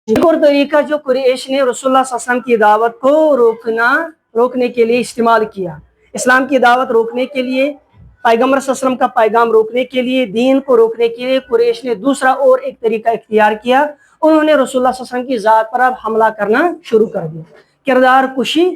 एक और तरीका जो कुरैश ने रसूलुल्लाह सल्लल्लाहु अलैहि वसल्लम की दावत को रोकने के लिए इस्तेमाल किया, इस्लाम की दावत रोकने के लिए, पैगम्बर सल्लल्लाहु अलैहि वसल्लम का पैगाम रोकने के लिए, दीन को रोकने के लिए कुरैश ने दूसरा और एक तरीका इख्तियार किया। उन्होंने रसूलुल्लाह सल्लल्लाहु अलैहि वसल्लम की ज़ात पर अब हमला करना शुरू कर दिया, किरदार कुशी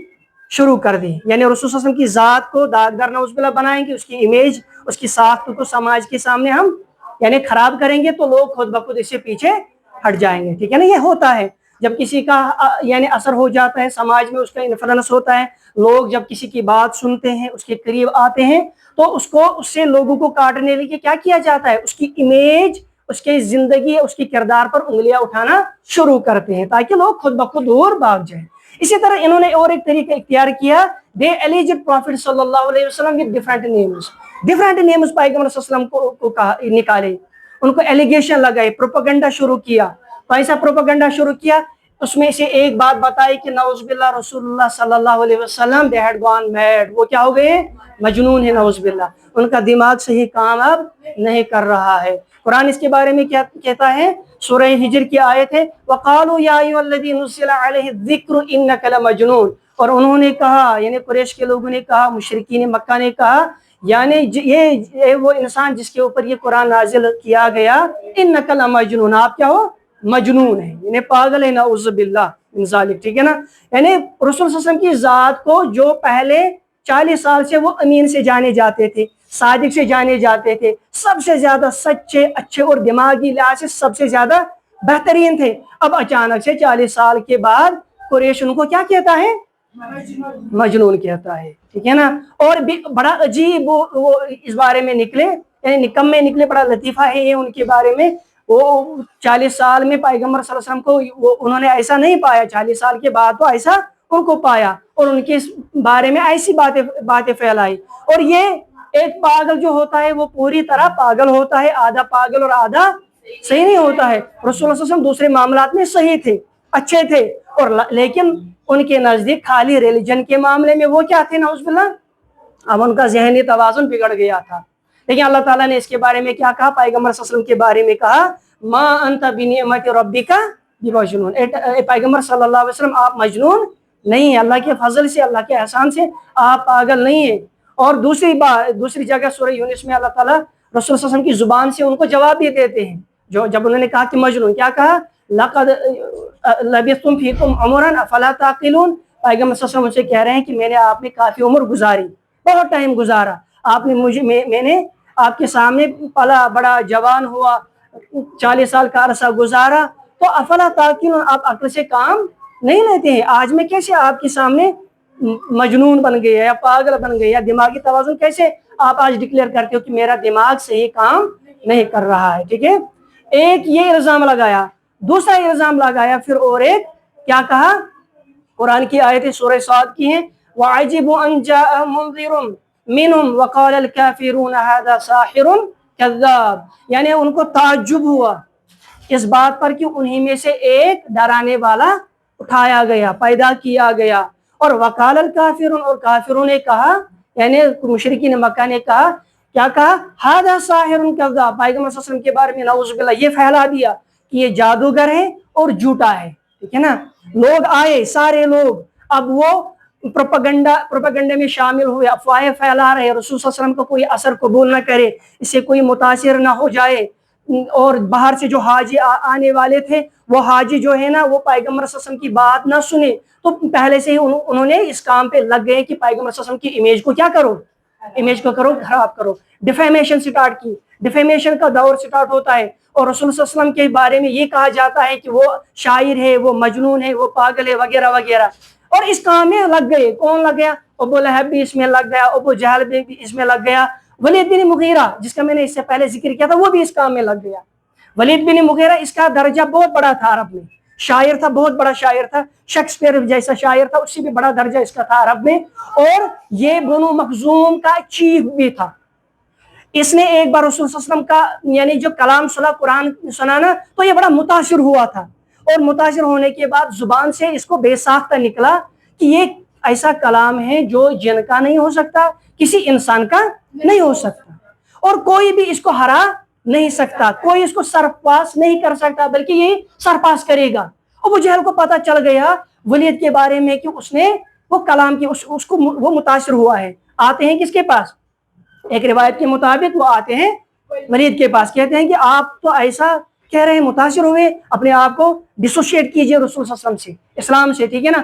शुरू कर दी। यानी रसूल सल्लल्लाहु अलैहि वसल्लम की ज़ात को दागदार नौज़ुबिल्लाह बनाएंगे, उसकी इमेज, उसकी साख्त को समाज के सामने हम यानी खराब करेंगे तो लोग खुद ब खुद इससे पीछे हट जाएंगे। ठीक है ना, ये होता है जब किसी का यानी असर हो जाता है, समाज में उसका इन्फ्लुएंस होता है, लोग जब किसी की बात सुनते हैं, उसके करीब आते हैं, तो उससे लोगों को काटने के लिए क्या किया जाता है, उसकी इमेज, उसकी जिंदगी, उसकी किरदार पर उंगलियां उठाना शुरू करते हैं ताकि लोग खुद ब खुद दूर भाग जाएं। इसी तरह इन्होंने और एक तरीका इख्तियार किया, दे एलिजेड प्रॉफिट सल्लल्लाहु अलैहि वसल्लम विद डिफरेंट नेम्स पैगंबर सल्लल्लाहु अलैहि वसल्लम को निकाले, उनको एलिगेशन लगाए, प्रोपेगेंडा शुरू किया। कैसा प्रोपेगेंडा शुरू किया, उसमें से एक बात बताई कि नौज़ुबिल्लाह रसूलुल्लाह सल्लल्लाहु अलैहि वसल्लम दे हैड गॉन मैड, वो क्या हो गए, मजनून है नौज़ुबिल्लाह, उनका दिमाग सही काम अब नहीं कर रहा है। कुरान इसके बारे में क्या कहता है, सूरह हिजर की आयत है, वक़ालू या अय्युहल्लज़ी नुज़्ज़िला अलैहि ज़िक्रु इन्नका लमजनून, और उन्होंने कहा, यानी कुरैश के लोगों ने कहा, मुशरिकीन मक्का ने कहा, यानी ये वो इंसान जिसके ऊपर ये कुरान नाजिल किया गया, इन्नका लमजनून, आप क्या हो, मजनून है, यानी पागल है, नऊज़ुबिल्लाह मिन ज़ालिक। ठीक है ना, यानी रसूल सल्लल्लाहु अलैहि वसल्लम की ज़ात को जो पहले 40 साल से वो अमीन से जाने जाते थे, सादिक से जाने जाते थे, सबसे ज्यादा सच्चे, अच्छे और दिमागी लिहाज से सबसे ज्यादा बेहतरीन थे, अब अचानक से 40 साल के बाद कुरैश उनको क्या कहता है, मजनून कहता है। ठीक है ना, और भी बड़ा अजीब वो इस बारे में निकले, यानी निकम्मे निकले, बड़ा लतीफा है ये उनके बारे में। वो 40 साल में पैगम्बर सल्लल्लाहु अलैहि वसल्लम को वो उन्होंने ऐसा नहीं पाया, 40 साल के बाद तो ऐसा उनको पाया, और उनके इस बारे में ऐसी बातें फैलाई। और ये एक पागल जो होता है वो पूरी तरह पागल होता है, आधा पागल और आधा सही नहीं होता है। रसूलुल्लाह सल्लल्लाहु अलैहि वसल्लम दूसरे मामलात में सही थे, अच्छे थे, और लेकिन उनके नजदीक खाली रिलीजन के मामले में वो क्या थे, नऊज़ुबिल्लाह, अब उनका ज़हनी तवाज़ुन बिगड़ गया था। लेकिन अल्लाह ताला ने इसके बारे में क्या कहा, पैगम्बर सल्लल्लाहु अलैहि वसल्लम के बारे में कहा, मा अंत बिनिअमति रब्बिका बिमजनून, पैगम्बर सल्लल्लाहु अलैहि वसल्लम आप मजनून नहीं है, अल्लाह के फजल से, अल्लाह के एहसान से आप पागल नहीं है। और दूसरी जगह सूरह यूनुस में अल्लाह ताला रसूल सल्लल्लाहु अलैहि वसल्लम की जुबान से उनको जवाब भी देते हैं, जो जब उन्होंने कहा कि मजनून, क्या कहा, लक़द लबिस्तुम फ़ीकुम उमरन अफ़ला ताक़िलून, पैगम्बर सल्लल्लाहु अलैहि वसल्लम उनसे कह रहे हैं कि मैंने आप में काफ़ी उम्र गुजारी, बहुत टाइम गुजारा, आपने मैंने आपके सामने पला बड़ा, जवान हुआ, 40 साल का अरसा गुजारा, तो अफ़ला ताक़िलून, आप अक्ल से काम नहीं लेते हैं, आज मैं कैसे आपके सामने मजनून बन गए या पागल बन गए, या दिमागी तवाज़ुन कैसे आप आज डिक्लेयर करते हो कि मेरा दिमाग सही काम नहीं कर रहा है। ठीक है, एक ये इल्ज़ाम लगाया, दूसरा इल्ज़ाम लगाया, फिर और एक क्या कहा, कुरान की आयतें सूरह साद की हैं, वअजिबु अन जाअ मुनज़िरुम मिनहुम वक़ालल काफ़िरून हाज़ा साहिरुन कज़्ज़ाब, यानी उनको ताज्जुब हुआ इस बात पर कि उन्हीं में से एक डराने वाला उठाया गया, पैदा किया गया, और वक़ालल काफ़िरून, और काफिरों ने कहा, यानी मुशरिकीन मक्का ने कहा, क्या कहा, हाज़ा साहिरुन कज़्ज़ाब, पैगम्बर सल्लल्लाहु अलैहि वसल्लम के बारे में नऊज़ुबिल्लाह ये फैला दिया कि ये जादूगर है और झूठा है। ठीक है ना, लोग आए, सारे लोग, अब वो प्रोपेगेंडा में शामिल हुए, अफवाहें फैला रहे, रसूल सल्लल्लाहु अलैहि वसल्लम को कोई असर कबूल न करे, इससे कोई मुतासिर ना हो जाए, और बाहर से जो हाजी आने वाले थे, वो हाजी जो है ना, वो पैगम्बर सल्लल्लाहु अलैहि वसल्लम की बात ना सुने, तो पहले से ही उन्होंने इस काम पे लग गए कि पैगम्बर सल्लल्लाहु अलैहि वसल्लम की इमेज को क्या करो, इमेज को करो खराब करो, डिफेमेशन स्टार्ट की, डिफेमेशन का दौर स्टार्ट होता है, और रसूल सल्लल्लाहु अलैहि वसल्लम के बारे में ये कहा जाता है कि वो शायर है, वो मजनून है, वो पागल है, वगैरह वगैरह। और इस काम में लग गए, कौन लग गया, अबू लहब भी इसमें लग गया, अबू जहल भी इसमें लग गया, वलीद बिन मुगीरा जिसका मैंने इससे पहले जिक्र किया था वो भी इस काम में लग गया। वलीद बिन मुगीरा, इसका दर्जा बहुत बड़ा था अरब में, शायर था, बहुत बड़ा शायर था, शेक्सपियर जैसा शायर था, उससे भी बड़ा दर्जा इसका था अरब में, और ये बनु मखजूम का चीफ भी था। इसने एक बार रसूल सल्लल्लाहु अलैहि वसल्लम का यानी जो कलाम सुना, कुरान सुना ना, तो ये बड़ा मुतासिर हुआ था, और मुतासिर होने के बाद जुबान से इसको बेसाख्ता निकला कि ये ऐसा कलाम है जो जिन का नहीं हो सकता, किसी इंसान का नहीं हो सकता, और कोई भी इसको हरा नहीं सकता, कोई इसको सरपास नहीं कर सकता, बल्कि ये सरपास करेगा। ابو جہل کو پتہ چل گیا ولید کے بارے میں کہ اس نے وہ کلام کی اس کو وہ متاثر ہوا ہے. آتے ہیں کس کے پاس؟ ایک روایت کے مطابق وہ آتے ہیں ولید کے پاس, کہتے ہیں کہ آپ تو ایسا کہہ رہے ہیں, متاثر ہوئے, اپنے آپ کو ڈسوشیٹ کیجئے رسول صلی اللہ علیہ وسلم سے, اسلام سے, ٹھیک ہے نا.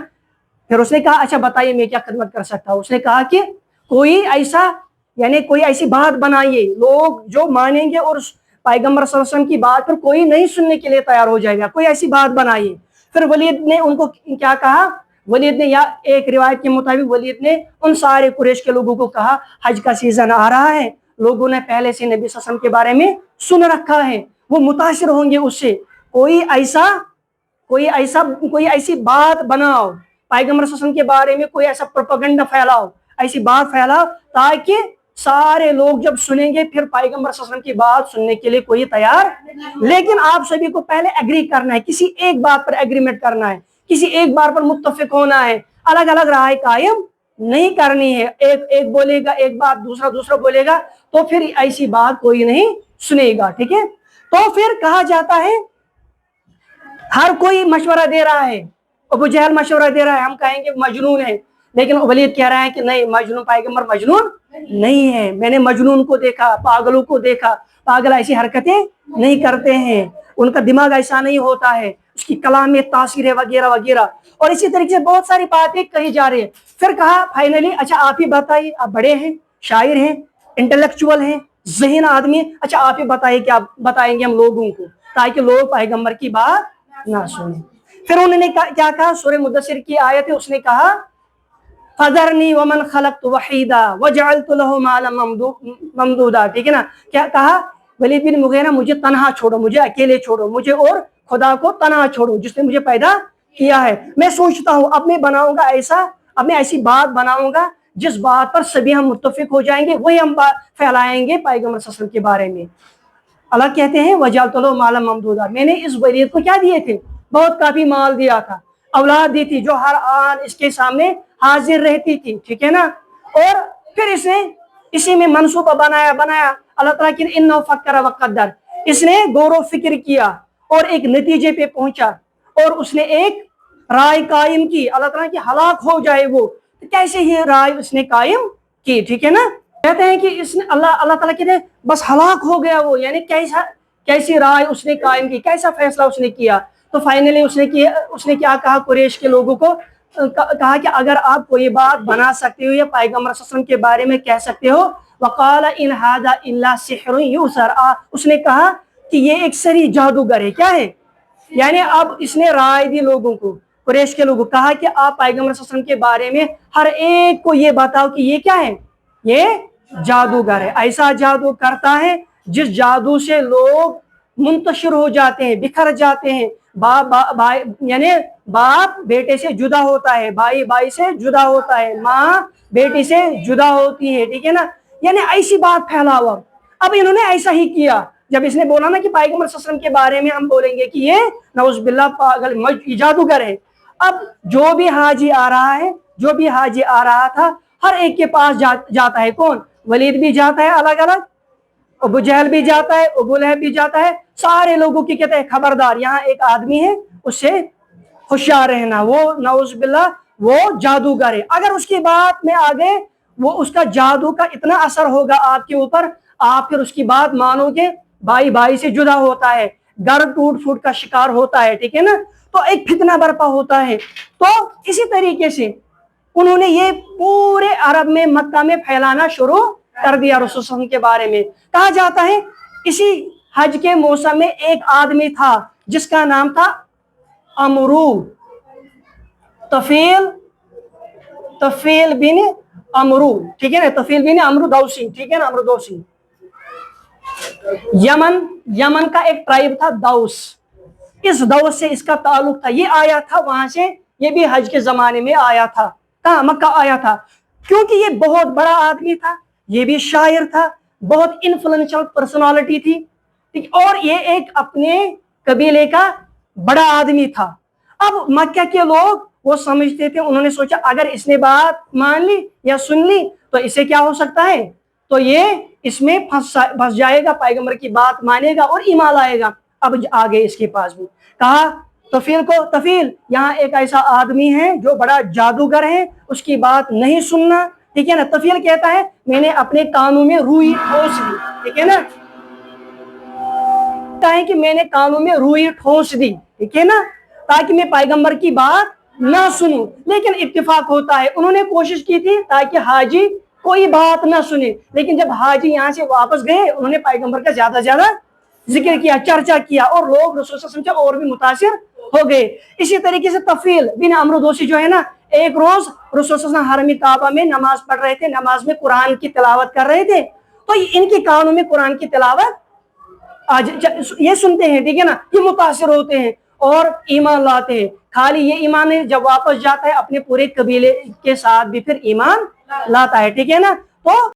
پھر اس نے کہا اچھا بتائیے میں کیا خدمت کر سکتا ہوں. اس نے کہا کہ کوئی ایسا یعنی کوئی ایسی بات بنائیے لوگ جو مانیں گے اور پیغمبر صلی اللہ علیہ وسلم کی بات پر کوئی نہیں سننے کے لیے تیار ہو جائے گا, کوئی ایسی بات بنائیے. پھر ولید نے ان کو کیا کہا؟ ولید نے, یا ایک روایت کے مطابق ولید نے ان سارے قریش کے لوگوں کو کہا حج کا سیزن آ رہا ہے, لوگوں نے پہلے سے نبی صلی اللہ علیہ وسلم کے بارے میں سن رکھا ہے, وہ متاثر ہوں گے اس سے, کوئی ایسی بات بناؤ پیغمبر صلی اللہ علیہ وسلم کے بارے میں, کوئی ایسا پروپیگنڈا پھیلاؤ, ایسی بات پھیلاؤ تاکہ سارے لوگ جب سنیں گے پھر پیغمبر صلی اللہ علیہ وسلم کی بات سننے کے لیے کوئی تیار. لیکن آپ سبھی کو پہلے ایگری کرنا ہے, کسی ایک بات پر ایگریمنٹ کرنا ہے, کسی ایک بات پر متفق ہونا ہے, الگ الگ رائے قائم نہیں کرنی ہے. ایک بولے گا ایک بات, دوسرا بولے گا, تو پھر ایسی بات کوئی نہیں سنے گا, ٹھیک ہے. تو پھر کہا جاتا ہے ہر کوئی مشورہ دے رہا ہے, ابو جہل مشورہ دے رہا ہے, ہم کہیں گے مجنون ہے, لیکن ولید کہہ رہا ہے کہ نہیں, مجنون پیغمبر مجنون نہیں ہے, میں نے مجنون کو دیکھا, پاگلوں کو دیکھا, پاگل ایسی حرکتیں نہیں کرتے ہیں, ان کا دماغ ایسا نہیں ہوتا ہے, اس کی کلام میں تاثیر ہے وغیرہ وغیرہ. اور اسی طریقے سے بہت ساری باتیں کہی جا رہی ہیں. پھر کہا فائنلی اچھا آپ ہی بتائیے, آپ بڑے ہیں, شاعر ہیں, انٹلیکچوئل ہیں, ذہین آدمی, اچھا آپ ہی بتائیے کہ آپ بتائیں گے ہم لوگوں کو, تاکہ لوگ پیغمبر کی بات نہ سنیں. پھر انہوں نے کیا کہا؟ سورہ مدثر کی آیت ہے, اس نے کہا فذرنی ومن خلقت وحیدا وجعلت له مالا ممدودا, ٹھیک ہے نا. کیا کہا؟ ولید بن مغیرہ مجھے تنہا چھوڑو, مجھے اکیلے چھوڑو, مجھے اور خدا کو تنہا چھوڑو جس نے مجھے پیدا کیا ہے. میں سوچتا ہوں اب میں بناؤں گا ایسا, اب میں ایسی بات بناؤں گا جس بات پر سبھی ہم متفق ہو جائیں گے, وہی ہم پھیلائیں گے پیغمبر صلی اللہ علیہ وسلم کے بارے میں. اللہ کہتے ہیں وجعلت له مالا ممدودا, میں نے اس ولید کو کیا دیے تھے؟ بہت کافی مال دیا تھا, اولاد دی تھی جو ہر آن اس کے سامنے حاضر رہتی تھی, ٹھیک ہے نا. اور پھر اس نے اسی میں منصوبہ بنایا. اللہ تعالیٰ کی انہ فکر وقدر, اس نے غور و فکر کیا اور ایک نتیجے پہ پہنچا, اور اس نے ایک رائے قائم کی, اللہ تعالیٰ کی ہلاک ہو جائے وہ. کیسے یہ رائے اس نے قائم کی, ٹھیک ہے نا. کہتے ہیں کہ اس نے اللہ تعالیٰ کہتے ہیں بس ہلاک ہو گیا وہ, یعنی کیسی رائے اس نے قائم کی, کیسا فیصلہ اس نے کیا. تو فائنلی اس نے کیا کہا قریش کے لوگوں کو, کہا کہ اگر آپ کوئی بات بنا سکتے ہو یا پیغمبر صلی اللہ علیہ وسلم کے بارے میں کہہ سکتے ہو, وقال ان ھذا الا سحر یؤثر, اس نے کہا کہ یہ ایک سری جادوگر ہے. کیا ہے؟ یعنی اب اس نے رائے دی لوگوں کو, قریش کے لوگوں کو, کہا کہ آپ پیغمبر صلی اللہ علیہ وسلم کے بارے میں ہر ایک کو یہ بتاؤ کہ یہ کیا ہے, یہ جادوگر ہے, ایسا جادو کرتا ہے جس جادو سے لوگ منتشر ہو جاتے ہیں, بکھر جاتے ہیں, یعنی باپ بیٹے سے جدا ہوتا ہے, بھائی سے جدا ہوتا ہے, ماں بیٹی سے جدا ہوتی ہے, ٹھیک ہے نا. یعنی ایسی بات پھیلا ہوا. اب انہوں نے ایسا ہی کیا, جب اس نے بولا نا کہ پیغمبر صلی اللہ علیہ وسلم کے بارے میں ہم بولیں گے کہ یہ نعوذ باللہ پاگل جادوگر ہے. اب جو بھی حاجی آ رہا تھا ہر ایک کے پاس جاتا ہے. کون؟ ولید بھی جاتا ہے الگ الگ, ابو جہل بھی جاتا ہے, ابو لہب بھی جاتا ہے, سارے لوگوں کی کہتے ہیں خبردار یہاں ایک آدمی ہے, اس سے ہوشیار رہنا, وہ نعوذ باللہ وہ جادوگر ہے. اگر اس کی بات میں آگے وہ اس کا جادو کا اتنا اثر ہوگا آپ کے اوپر, آپ پھر اس کی بات مانو گے. بھائی سے جدا ہوتا ہے, گھر ٹوٹ پھوٹ کا شکار ہوتا ہے, ٹھیک ہے نا. تو ایک فتنہ برپا ہوتا ہے. تو اسی طریقے سے انہوں نے یہ پورے عرب میں مکہ میں پھیلانا شروع کر دیا رسول صلی اللہ علیہ وسلم کے بارے میں. کہا جاتا ہے اسی حج کے موسم میں ایک آدمی تھا جس کا نام تھا امرو, طفیل بن امرو, ٹھیک ہے نا, طفیل بن امرو دوسی, ٹھیک ہے نا, امرو دوسی. یمن کا ایک ٹرائب تھا دوس, اس دوس سے اس کا تعلق تھا. یہ آیا تھا وہاں سے, یہ بھی حج کے زمانے میں آیا تھا, کہاں؟ مکہ آیا تھا. کیونکہ یہ بہت بڑا آدمی تھا, یہ بھی شاعر تھا, بہت انفلوئنشل پرسنالٹی تھی, اور یہ ایک اپنے قبیلے کا بڑا آدمی تھا. اب مکہ کے لوگ وہ سمجھتے تھے, انہوں نے سوچا اگر اس نے بات مان لی یا سن لی تو اسے کیا ہو سکتا ہے, تو یہ اس میں پھنس جائے گا, پیغمبر کی بات مانے گا اور ایمان لائے گا. اب آگے اس کے پاس بھی کہا तफील यहाँ एक ऐसा आदमी है जो बड़ा जादूगर है, उसकी बात नहीं सुनना, ठीक है ना। तफील कहता है मैंने अपने कानों में रुई ठोस दी, ठीक है ना, है कि मैंने कानों में रुई ठोस दी, ठीक है ना, ताकि मैं पैगंबर की बात ना सुनूं। लेकिन इत्तेफाक होता है उन्होंने कोशिश की थी ताकि हाजी कोई बात ना सुने, लेकिन जब हाजी यहाँ से वापस गए उन्होंने पैगंबर का ज्यादा ज्यादा जिक्र किया, चर्चा किया, और लोग रसूल सल्लल्लाहु अलैहि वसल्लम से और भी मुतासिर हो गए। इसी तरीके से तफील बिन अम्र दोसी जो है ना, एक रोज रसूल सल्लल्लाहु अलैहि वसल्लम हरम काबा में नमाज पढ़ रहे थे, नमाज में कुरान की तिलावत कर रहे थे, तो इनके कानों में कुरान की तिलावत आज ये सुनते हैं, ठीक है ना, ये मुतासिर होते हैं और ईमान लाते हैं। खाली ये ईमान नहीं, जब वापस जाता है अपने पूरे कबीले के साथ भी फिर ईमान लाता है, ठीक है ना। तो